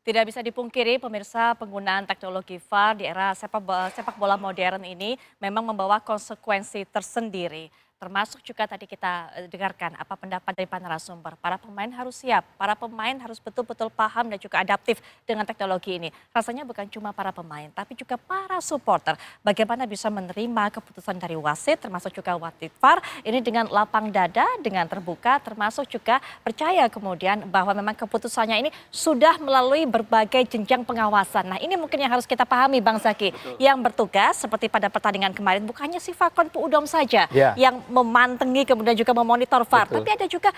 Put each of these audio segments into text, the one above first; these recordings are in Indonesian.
Tidak bisa dipungkiri pemirsa penggunaan teknologi VAR di era sepak bola modern ini memang membawa konsekuensi tersendiri. Termasuk juga tadi kita dengarkan apa pendapat dari para narasumber. Para pemain harus siap, para pemain harus betul-betul paham dan juga adaptif dengan teknologi ini. Rasanya bukan cuma para pemain, tapi juga para supporter. Bagaimana bisa menerima keputusan dari wasit, termasuk juga wasit VAR, ini dengan lapang dada, dengan terbuka, termasuk juga percaya kemudian bahwa memang keputusannya ini sudah melalui berbagai jenjang pengawasan. Nah ini mungkin yang harus kita pahami Bang Zaki. Betul. Yang bertugas seperti pada pertandingan kemarin bukannya si Fakon Puudom saja yang memantengi kemudian juga memonitor VAR. Betul. Tapi ada juga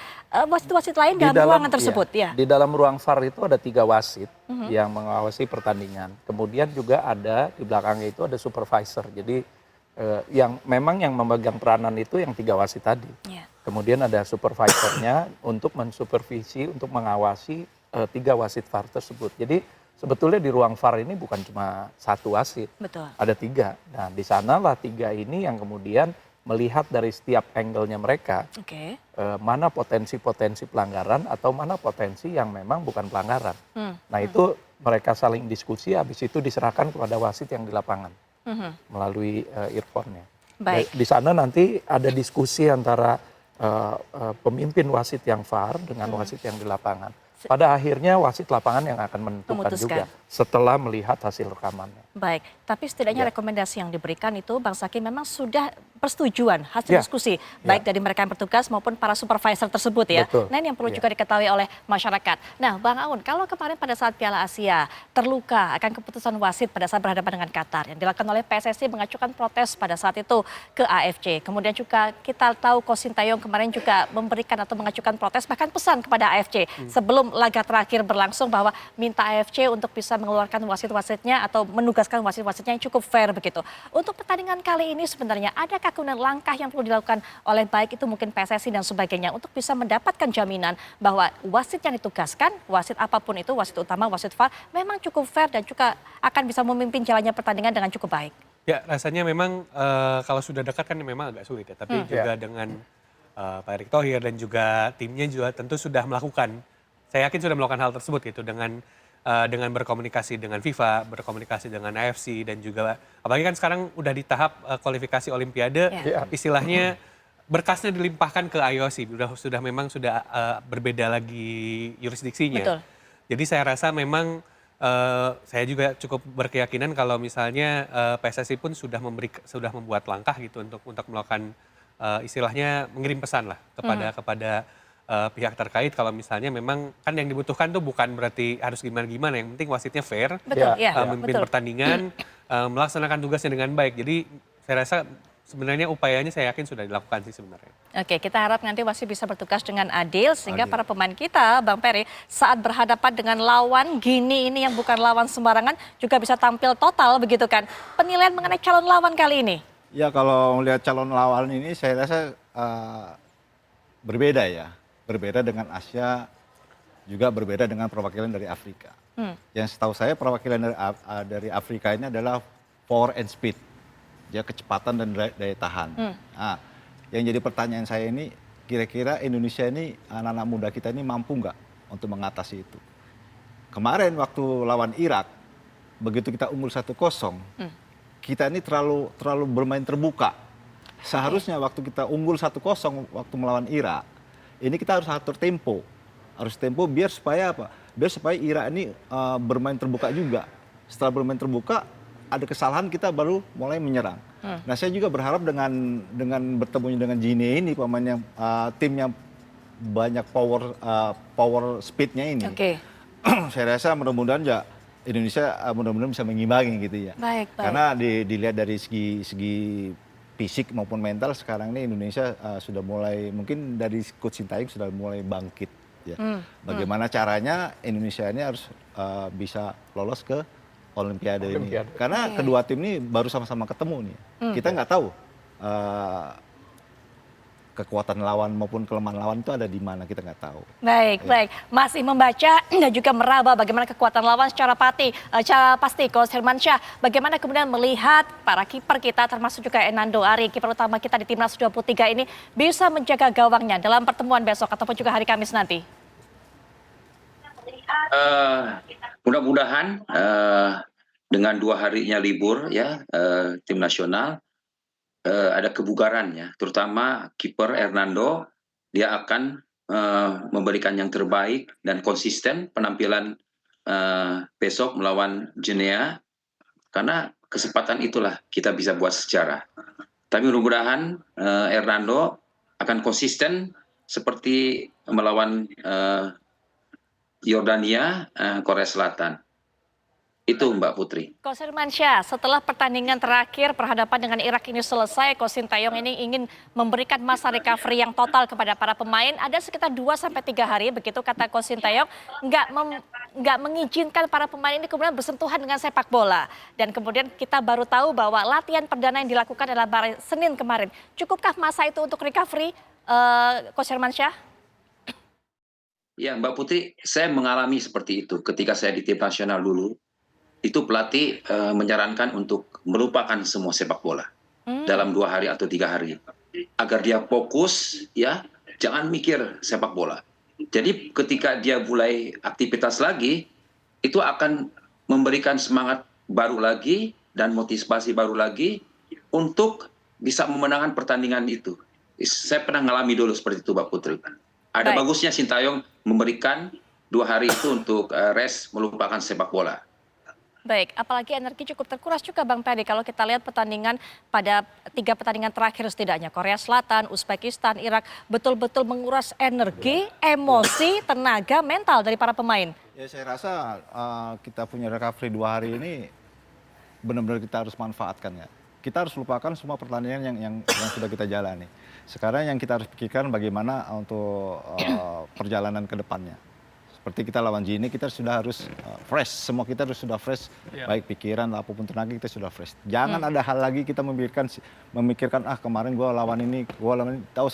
wasit-wasit lain dalam ruangan tersebut. Ya. Di dalam ruang VAR itu ada 3 wasit yang mengawasi pertandingan. Kemudian juga ada di belakangnya itu ada supervisor. Jadi yang memang yang memegang peranan itu yang 3 wasit tadi. Ya. Kemudian ada supervisornya untuk mensupervisi, untuk mengawasi 3 wasit VAR tersebut. Jadi sebetulnya di ruang VAR ini bukan cuma 1 wasit, Betul. ada 3. Nah di sanalah 3 ini yang kemudian melihat dari setiap angle-nya mereka, mana potensi-potensi pelanggaran atau mana potensi yang memang bukan pelanggaran. Nah itu mereka saling diskusi, habis itu diserahkan kepada wasit yang di lapangan melalui earphone-nya. Baik. Di sana nanti ada diskusi antara pemimpin wasit yang VAR dengan wasit yang di lapangan. Pada akhirnya wasit lapangan yang akan menentukan juga setelah melihat hasil rekamannya. Baik, tapi setidaknya rekomendasi yang diberikan itu Bang Zaki memang sudah persetujuan hasil diskusi baik dari mereka yang bertugas maupun para supervisor tersebut ya. Betul. Nah ini yang perlu juga diketahui oleh masyarakat. Nah Bang Aun, kalau kemarin pada saat Piala Asia terluka akan keputusan wasit pada saat berhadapan dengan Qatar yang dilakukan oleh PSSI mengajukan protes pada saat itu ke AFC. Kemudian juga kita tahu Coach Sintayong kemarin juga memberikan atau mengajukan protes bahkan pesan kepada AFC sebelum laga terakhir berlangsung bahwa minta AFC untuk bisa mengeluarkan wasit-wasitnya atau menugaskan wasit-wasitnya yang cukup fair begitu. Untuk pertandingan kali ini sebenarnya adakah kemudian langkah yang perlu dilakukan oleh baik itu mungkin PSSI dan sebagainya untuk bisa mendapatkan jaminan bahwa wasit yang ditugaskan, wasit apapun itu, wasit utama, wasit VAR memang cukup fair dan juga akan bisa memimpin jalannya pertandingan dengan cukup baik? Ya rasanya memang kalau sudah dekat kan memang agak sulit ya. Tapi juga dengan Pak Erick Thohir dan juga timnya juga tentu sudah melakukan. Saya yakin sudah melakukan hal tersebut gitu dengan berkomunikasi dengan FIFA, berkomunikasi dengan AFC dan juga apalagi kan sekarang udah di tahap kualifikasi Olimpiade, istilahnya berkasnya dilimpahkan ke IOC, sudah berbeda lagi yurisdiksinya. Betul. Jadi saya rasa memang saya juga cukup berkeyakinan kalau misalnya PSSI pun sudah membuat langkah gitu untuk melakukan istilahnya mengirim pesan lah kepada pihak terkait kalau misalnya memang kan yang dibutuhkan tuh bukan berarti harus gimana-gimana, yang penting wasitnya fair, memimpin pertandingan, melaksanakan tugasnya dengan baik. Jadi saya rasa sebenarnya upayanya saya yakin sudah dilakukan sih sebenarnya. Oke, kita harap nanti wasit bisa bertugas dengan adil sehingga para pemain kita, Bang Peri, saat berhadapan dengan lawan Gini ini yang bukan lawan sembarangan juga bisa tampil total begitu kan. Penilaian mengenai calon lawan kali ini? Ya kalau melihat calon lawan ini saya rasa berbeda ya. Berbeda dengan Asia, juga berbeda dengan perwakilan dari Afrika. Yang setahu saya perwakilan dari Afrika ini adalah power and speed. Dia kecepatan dan daya tahan. Nah, yang jadi pertanyaan saya ini, kira-kira Indonesia ini, anak-anak muda kita ini mampu nggak untuk mengatasi itu? Kemarin waktu lawan Irak, begitu kita unggul 1-0, kita ini terlalu bermain terbuka. Seharusnya waktu kita unggul 1-0 waktu melawan Irak, ini kita harus atur tempo. Harus tempo biar supaya apa? Biar supaya Irak ini bermain terbuka juga. Setelah bermain terbuka, ada kesalahan kita baru mulai menyerang. Nah saya juga berharap dengan bertemunya dengan Gini ini, pemain yang tim yang banyak power speednya ini. Saya rasa mudah-mudahan ya Indonesia mudah-mudahan bisa mengimbangi gitu ya. Baik. Karena dilihat dari segi fisik maupun mental sekarang ini Indonesia sudah mulai, mungkin dari Coach Sintayong sudah mulai bangkit ya. Bagaimana caranya Indonesia ini harus bisa lolos ke Olimpiade ini. Karena kedua tim ini baru sama-sama ketemu nih. Kita nggak tahu kekuatan lawan maupun kelemahan lawan itu ada di mana, kita nggak tahu. Baik. Masih membaca dan juga meraba bagaimana kekuatan lawan secara pasti. Coach Hermansyah, bagaimana kemudian melihat para kiper kita termasuk juga Enando Ari, kiper utama kita di Timnas 23 ini bisa menjaga gawangnya dalam pertemuan besok ataupun juga hari Kamis nanti? Mudah-mudahan dengan 2 harinya libur ya tim nasional ada kebugaran ya, terutama kiper Hernando, dia akan memberikan yang terbaik dan konsisten penampilan besok melawan Guinea, karena kesempatan itulah kita bisa buat sejarah. Tapi mudah-mudahan Hernando akan konsisten seperti melawan Yordania, Korea Selatan. Itu Mbak Putri. Coach Firmansyah, setelah pertandingan terakhir berhadapan dengan Irak ini selesai, Coach Sintayong ini ingin memberikan masa recovery yang total kepada para pemain. Ada sekitar 2-3 hari, begitu kata Coach Sintayong, nggak mengizinkan para pemain ini kemudian bersentuhan dengan sepak bola. Dan kemudian kita baru tahu bahwa latihan perdana yang dilakukan adalah Senin kemarin. Cukupkah masa itu untuk recovery, Coach Firmansyah? Ya Mbak Putri, saya mengalami seperti itu ketika saya di tim nasional dulu. Itu pelatih menyarankan untuk melupakan semua sepak bola dalam 2 hari atau 3 hari agar dia fokus ya, jangan mikir sepak bola. Jadi ketika dia mulai aktivitas lagi, itu akan memberikan semangat baru lagi dan motivasi baru lagi untuk bisa memenangkan pertandingan itu. Saya pernah ngalami dulu seperti itu Mbak Putri. Ada bagusnya Sintayong memberikan 2 hari itu untuk rest, melupakan sepak bola. Baik, apalagi energi cukup terkuras juga Bang Ferry kalau kita lihat pertandingan pada 3 pertandingan terakhir setidaknya. Korea Selatan, Uzbekistan, Irak betul-betul menguras energi, emosi, tenaga, mental dari para pemain. Ya saya rasa kita punya recovery 2 hari ini benar-benar kita harus manfaatkan ya. Kita harus lupakan semua pertandingan yang sudah kita jalani. Sekarang yang kita harus pikirkan bagaimana untuk perjalanan ke depannya. Seperti kita lawan Gini, kita sudah harus fresh. Semua kita harus sudah fresh, baik pikiran apapun tenaga kita sudah fresh. Jangan ada hal lagi kita memikirkan kemarin gue lawan ini, tahu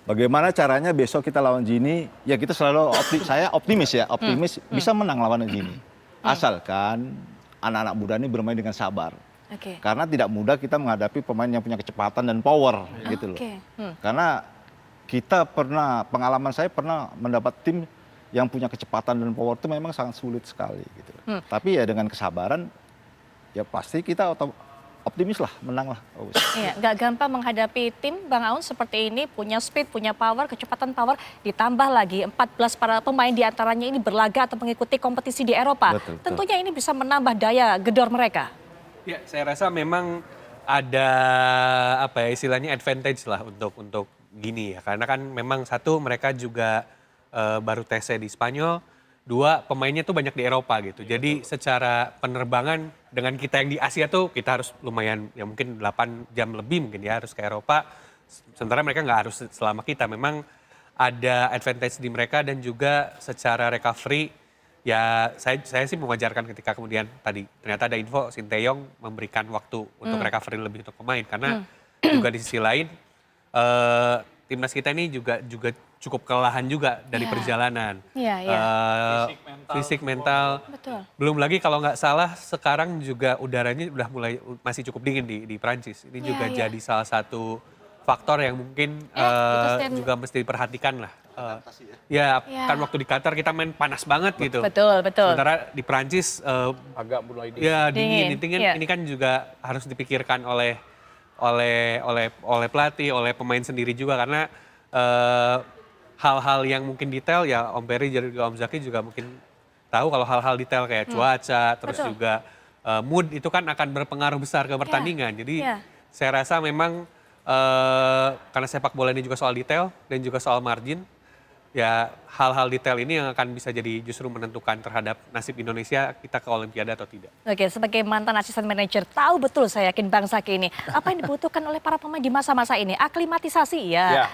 bagaimana caranya besok kita lawan Gini. Ya kita selalu saya optimis bisa menang lawan Gini. Asalkan anak-anak muda ini bermain dengan sabar. Karena tidak mudah kita menghadapi pemain yang punya kecepatan dan power gitu loh. Karena kita pengalaman saya pernah mendapat tim yang punya kecepatan dan power itu memang sangat sulit sekali gitu. Tapi ya dengan kesabaran ya pasti kita optimis lah, menang lah. Iya, nggak gampang menghadapi tim Bang Aun seperti ini, punya speed, punya power, kecepatan power, ditambah lagi 14 para pemain diantaranya ini berlaga atau mengikuti kompetisi di Eropa. Tentunya ini bisa menambah daya gedor mereka. Ya, saya rasa memang ada istilahnya advantage lah untuk Gini ya, karena kan memang satu mereka juga baru TC di Spanyol, 2 pemainnya tuh banyak di Eropa gitu. Jadi secara penerbangan dengan kita yang di Asia tuh kita harus lumayan ya mungkin 8 jam lebih mungkin ya harus ke Eropa. Sementara mereka nggak harus selama kita. Memang ada advantage di mereka dan juga secara recovery ya saya sih mewajarkan ketika kemudian tadi ternyata ada info Sintayong memberikan waktu untuk recovery lebih untuk pemain karena juga di sisi lain timnas kita ini juga cukup kelelahan juga dari perjalanan. Fisik, mental. Betul. Belum lagi kalau nggak salah sekarang juga udaranya udah mulai masih cukup dingin di Prancis. Ini juga jadi salah satu faktor yang mungkin juga mesti diperhatikan lah. Kan waktu di Qatar kita main panas banget gitu. Betul. Sementara di Prancis agak mulai dingin. Ya dingin. Ini kan juga harus dipikirkan oleh pelatih, oleh pemain sendiri juga karena hal-hal yang mungkin detail ya Om Peri juga Om Zaki juga mungkin tahu kalau hal-hal detail kayak cuaca terus juga mood itu kan akan berpengaruh besar ke pertandingan. Jadi saya rasa memang karena sepak bola ini juga soal detail dan juga soal margin. Ya hal-hal detail ini yang akan bisa jadi justru menentukan terhadap nasib Indonesia kita ke Olimpiade atau tidak. Oke, sebagai mantan asisten manajer, tahu betul saya yakin Bang Zaki ini. Apa yang dibutuhkan oleh para pemain di masa-masa ini? Aklimatisasi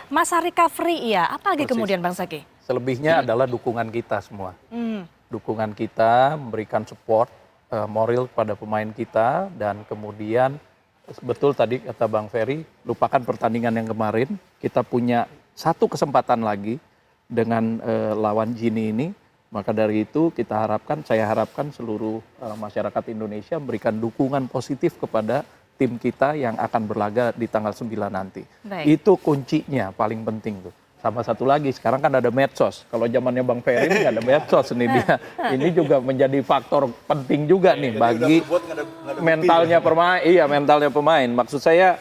masa recovery apalagi kemudian Bang Zaki? Selebihnya adalah dukungan kita semua. Dukungan kita memberikan support moral kepada pemain kita dan kemudian betul tadi kata Bang Ferry, lupakan pertandingan yang kemarin, kita punya satu kesempatan lagi dengan lawan Gini ini, maka dari itu saya harapkan seluruh masyarakat Indonesia memberikan dukungan positif kepada tim kita yang akan berlaga di tanggal 9 nanti. Itu kuncinya paling penting tuh. sama satu lagi, sekarang kan ada medsos. Kalau zamannya Bang Ferry ini nggak ada medsos nih dia. Ini juga menjadi faktor penting juga nih bagi mentalnya pemain. Iya, mentalnya pemain. Maksud saya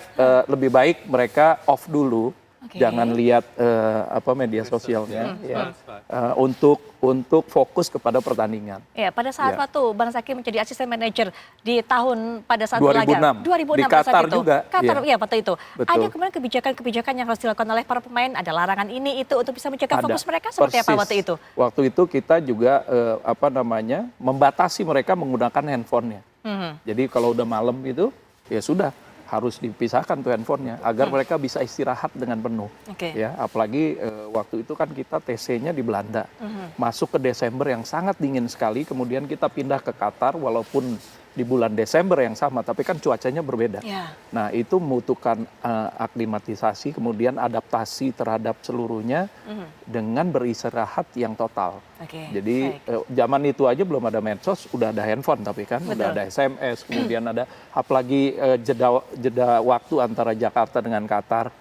lebih baik mereka off dulu, jangan lihat media sosialnya, ya, untuk fokus kepada pertandingan. Ya, pada saat Ya. waktu Bang Zaki menjadi asisten manajer di tahun pada saat 2006. 2006 Di pada saat Qatar itu. juga, Qatar, ya. ya waktu itu. Betul. Ada kemudian kebijakan-kebijakan yang harus dilakukan oleh para pemain, ada larangan ini itu untuk bisa menjaga Ada. fokus mereka seperti apa Persis. waktu itu? Waktu itu kita juga membatasi mereka menggunakan handphonenya. Jadi kalau udah malam itu ya sudah harus dipisahkan tuh handphonenya agar mereka bisa istirahat dengan penuh. Oke. Ya, apalagi waktu itu kan kita TC-nya di Belanda. Masuk ke Desember yang sangat dingin sekali, kemudian kita pindah ke Qatar walaupun di bulan Desember yang sama, tapi kan cuacanya berbeda. Ya. Nah, itu membutuhkan aklimatisasi, kemudian adaptasi terhadap seluruhnya dengan beristirahat yang total. Oke, Jadi baik. zaman itu aja belum ada medsos, udah ada handphone tapi kan, udah ada SMS, kemudian ada apalagi jeda waktu antara Jakarta dengan Qatar.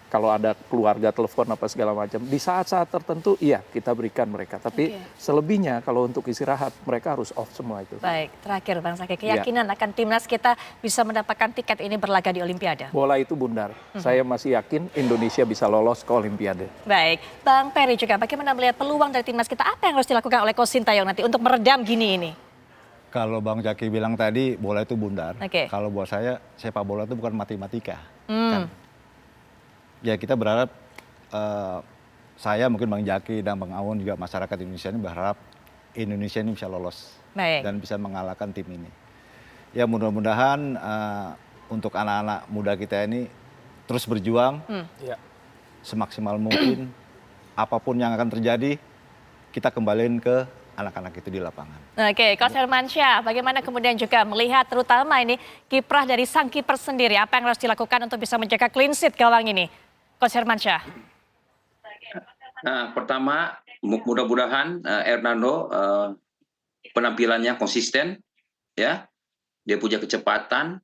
Kalau ada keluarga telepon apa segala macam, di saat-saat tertentu iya kita berikan mereka. Tapi selebihnya kalau untuk istirahat mereka harus off semua itu. Baik, terakhir Bang Zaki, keyakinan akan timnas kita bisa mendapatkan tiket ini berlaga di Olimpiade. Bola itu bundar. Saya masih yakin Indonesia bisa lolos ke Olimpiade. Baik, Bang Ferry juga bagaimana melihat peluang dari timnas kita? Apa yang harus dilakukan oleh Coach Sintayong nanti untuk meredam gini ini? Kalau Bang Zaki bilang tadi bola itu bundar. Oke. Kalau buat saya sepak bola itu bukan matematika. Hmm. Ya kita berharap saya mungkin Bang Zaki dan Bang Aun juga masyarakat Indonesia ini berharap Indonesia ini bisa lolos Baik. dan bisa mengalahkan tim ini. Ya mudah-mudahan untuk anak-anak muda kita ini terus berjuang Ya. semaksimal mungkin. Apapun yang akan terjadi kita kembaliin ke anak-anak itu di lapangan. Oke, Coach Hermansyah, bagaimana kemudian juga melihat terutama ini kiprah dari sang kiper sendiri, apa yang harus dilakukan untuk bisa menjaga clean sheet gawang ini? Coach Hermansyah. Nah, pertama mudah-mudahan Hernando penampilannya konsisten, ya, dia punya kecepatan,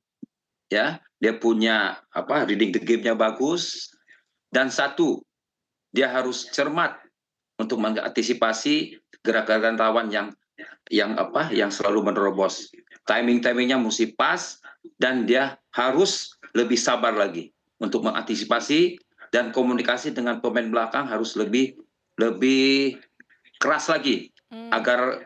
ya, dia punya reading the game-nya bagus, dan satu dia harus cermat untuk mengantisipasi gerakan lawan yang selalu menerobos. Timingnya mesti pas dan dia harus lebih sabar lagi untuk mengantisipasi dan komunikasi dengan pemain belakang harus lebih keras lagi agar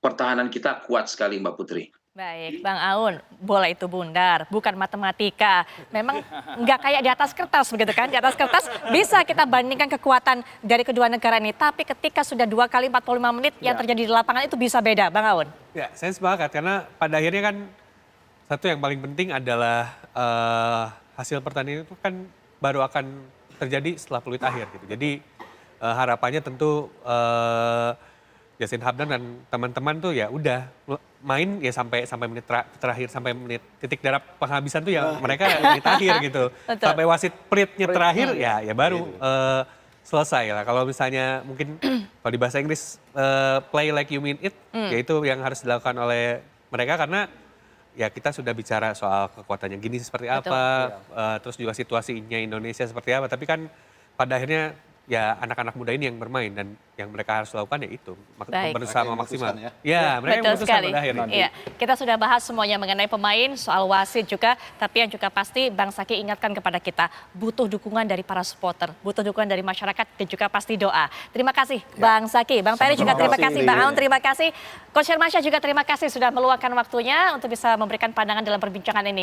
pertahanan kita kuat sekali, Mbak Putri. Baik, Bang Aun, bola itu bundar, bukan matematika. Memang nggak kayak di atas kertas begitu kan? Di atas kertas bisa kita bandingkan kekuatan dari kedua negara ini. Tapi ketika sudah 2 kali 45 menit yang terjadi di lapangan itu bisa beda, Bang Aun. Ya, saya sepakat karena pada akhirnya kan satu yang paling penting adalah hasil pertandingan itu kan baru akan terjadi setelah peluit akhir gitu. Jadi harapannya tentu Yasin Habdan dan teman-teman tuh ya udah main ya sampai menit terakhir, sampai menit titik darah penghabisan tuh ya mereka menit akhir gitu. Betul. Sampai wasit peritnya terakhir ya baru selesai lah. Kalau misalnya mungkin kalau di bahasa Inggris play like you mean it, ya itu yang harus dilakukan oleh mereka karena ya kita sudah bicara soal kekuatannya gini seperti apa, terus juga situasinya Indonesia seperti apa. Tapi kan pada akhirnya ya anak-anak muda ini yang bermain dan yang mereka harus lakukan ya itu Baik. berusaha Mereka yang maksimal. memutuskan Ya, mereka yang Betul memutuskan sekali. pada akhirnya. Iya, kita sudah bahas semuanya mengenai pemain, soal wasit juga, tapi yang juga pasti Bang Zaki ingatkan kepada kita, butuh dukungan dari para supporter, butuh dukungan dari masyarakat dan juga pasti doa. Terima kasih Bang Zaki, Bang Ferry juga terima kasih, Bang Aun terima kasih, Coach Hermansyah juga terima kasih sudah meluangkan waktunya untuk bisa memberikan pandangan dalam perbincangan ini.